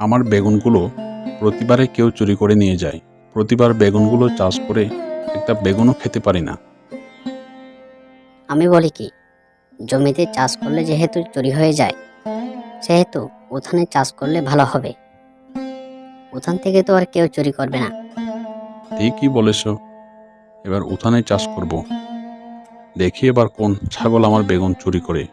আমার বেগুনগুলো প্রতিবারে কেউ চুরি করে নিয়ে যায়। প্রতিবার বেগুনগুলো চাষ করে একটা বেগুনও খেতে পারি না। আমি বলি কি, জমিতে চাষ করলে যেহেতু চুরি হয়ে যায়, সেহেতু উঠানে চাষ করলে ভালো হবে। উঠান থেকে তো আর কেউ চুরি করবে না। ঠিকই বলেছ, এবার উঠানে চাষ করব। দেখি এবার কোন ছাগল আমার বেগুন চুরি করে।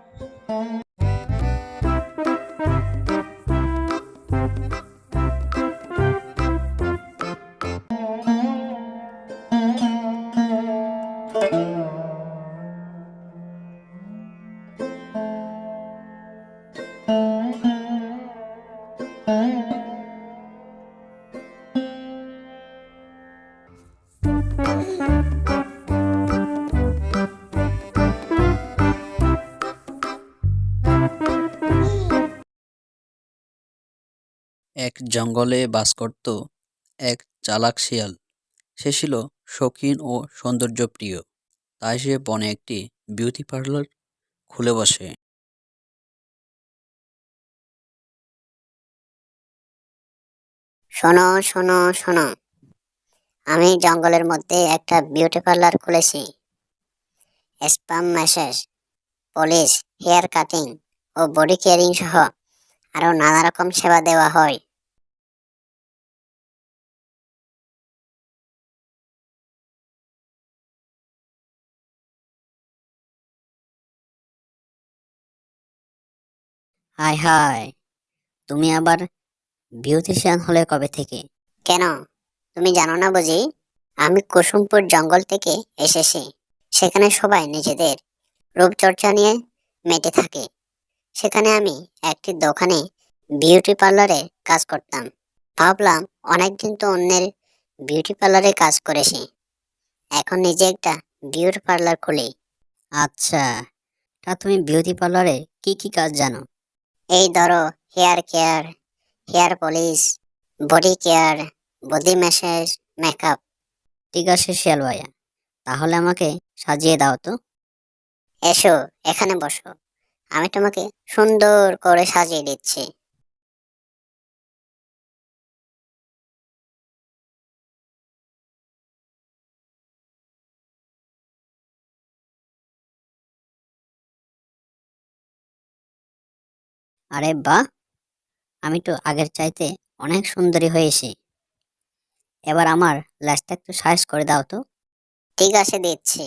এক জঙ্গলে বাস করত এক চালাক শিয়াল। সে ছিল শৌখিন ও সৌন্দর্যপ্রিয়। তাই সে বনে একটি বিউটি পার্লার খুলে বসে। শোনো শোনো শোনো, আমি জঙ্গলের মধ্যে একটা বিউটি পার্লার খুলেছি। Spa massage, polish, hair cutting ও বডি কেয়ারিং সহ আরো নানা রকম সেবা দেওয়া হয়। হায় হায়, তুমি আবার বিউটিশিয়ান হলে কবে থেকে? কেন, তুমি জানো না বুঝি? আমি কুসুমপুর জঙ্গল থেকে এসেছি। সেখানে সবাই নিজেদের রূপচর্চা নিয়ে মেতে থাকে। সেখানে আমি একটি দোকানে বিউটি পার্লারে কাজ করতাম। ভাবলাম অনেকদিন তো অন্যের বিউটি পার্লারে কাজ করেছি, এখন নিজে একটা বিউটি পার্লার খুলি। আচ্ছা, তা তুমি বিউটি পার্লারে কি কি কাজ জানো? এই ধরো, hair care, hair polish, body care, body massage, makeup. ঠিক আছে শিয়াল ভাইয়া, তাহলে আমাকে সাজিয়ে দাও তো। এসো, এখানে বসো, আমি তোমাকে সুন্দর করে সাজিয়ে দিচ্ছি। আরে বাহ, আমি তো আগের চাইতে অনেক সুন্দরী হয়েছি। এবার আমার ল্যাজটা একটু সাইজ করে দাও তো। ঠিক আছে, দিচ্ছি।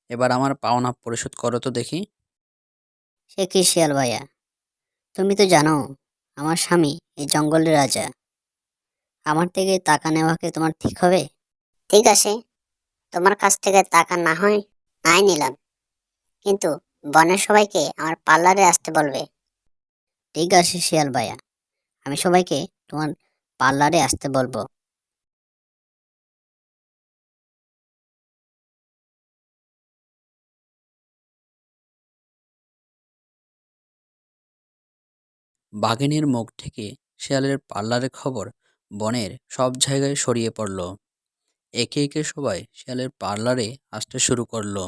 এবার আমার পাওনা পরিশোধ করো তো দেখি। সে কি শিয়াল ভাইয়া, তুমি তো জানো আমার স্বামী এই জঙ্গলের রাজা। আমার থেকে টাকা নেওয়াকে তোমার ঠিক হবে? ঠিক আছে, তোমার কাছ থেকে টাকা না হয় নাই নিলাম, কিন্তু বনের সবাইকে আমার পার্লারে আসতে বলবে। ঠিক আছে শিয়াল ভাইয়া, আমি সবাইকে তোমার পার্লারে আসতে বলবো। বাঘিনীর মুখ থেকে শিয়ালের পার্লারের খবর বনের সব জায়গায় ছড়িয়ে পড়ল। একে একে সবাই শিয়ালের পার্লারে আসতে শুরু করলো।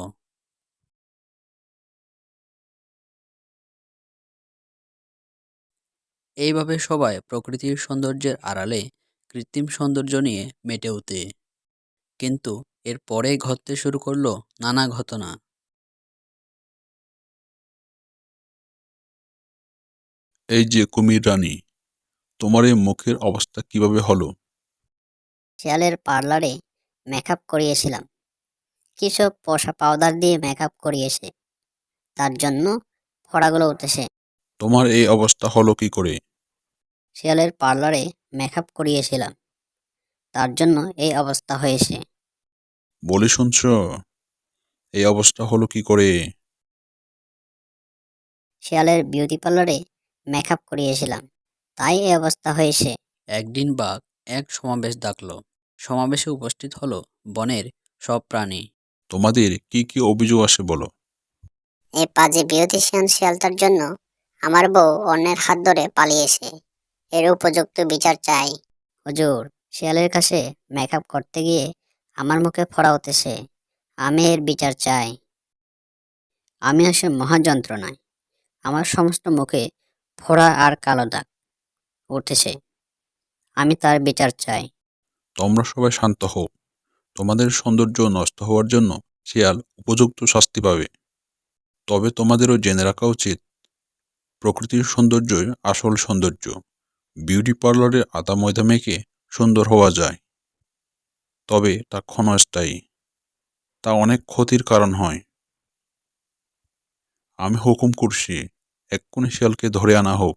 এইভাবে সবাই প্রকৃতির সৌন্দর্যের আড়ালে কৃত্রিম সৌন্দর্য নিয়ে মেতে ওঠে। কিন্তু এর পরেই ঘটতে শুরু করলো নানা ঘটনা। এই যে কুমির রানী, তোমার এই মুখের অবস্থা কিভাবে হলো? শিয়ালের পার্লারে মেকআপ করিয়েছিলাম, কিসব পোষা পাউডার দিয়ে মেকআপ করিয়েছে, তার জন্য ফোড়াগুলো উঠেছে। তোমার এই অবস্থা হলো কি করে? শিয়ালের পার্লারে মেকআপ করিয়েছিলাম, তার জন্য এই অবস্থা হয়েছে। বলি শুনছ, এই অবস্থা হলো কি করে? শিয়ালের বিউটি পার্লারে মেকআপ করিয়েছিলাম, তাই এই অবস্থা হয়েছে। একদিন বাঘ এক সমাবেশ ডাকলো। সমাবেশে উপস্থিত হলো বনের সব প্রাণী। তোমাদের কি কি অভিযোগ আসে বলো। এই পাজি বিউটিশিয়ান শিয়ালটার জন্য আমার বউ অন্যের হাত ধরে পালিয়েছে, এর উপযুক্ত বিচার চাই। হুজুর, শিয়ালের কাছে মেকআপ করতে গিয়ে আমার মুখে ফোড়া উঠেছে, আমি এর বিচার চাই। আমি আসে মহাযন্ত্রণায়। আমার সমস্ত মুখে ফোড়া আর কালো দাগ উঠেছে। আমি তার বিচার চাই। তোমরা সবাই শান্ত হও। তোমাদের সৌন্দর্য নষ্ট হওয়ার জন্য শিয়াল উপযুক্ত শাস্তি পাবে। তবে তোমাদেরও জেনে রাখা উচিত, প্রকৃতির সৌন্দর্যই আসল সৌন্দর্য। বিউটি পার্লারে আদা ময়দা মেখে সুন্দর হওয়া যায়, তবে তা ক্ষণস্থায়ী। তা অনেক ক্ষতির কারণ হয়। আমি হুকুম করছি, এক্ষুনি শিয়ালকে ধরে আনা হোক।